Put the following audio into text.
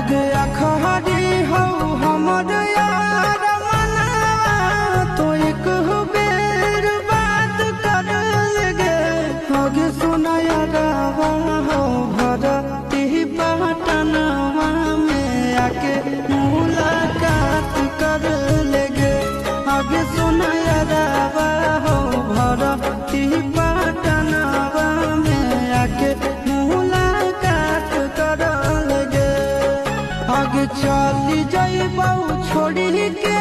आगे अखहरी हो हमर यार मनवा तो एक बेर बात कर लगे आगे सुनाया रावा हो भरती पटनवा में आके मुलाकात कर लगे आगे सुनाया रावा हो भरती पटनवा में आके मुलाकात कर लगे आगे चली जाइबौ छोड़ी के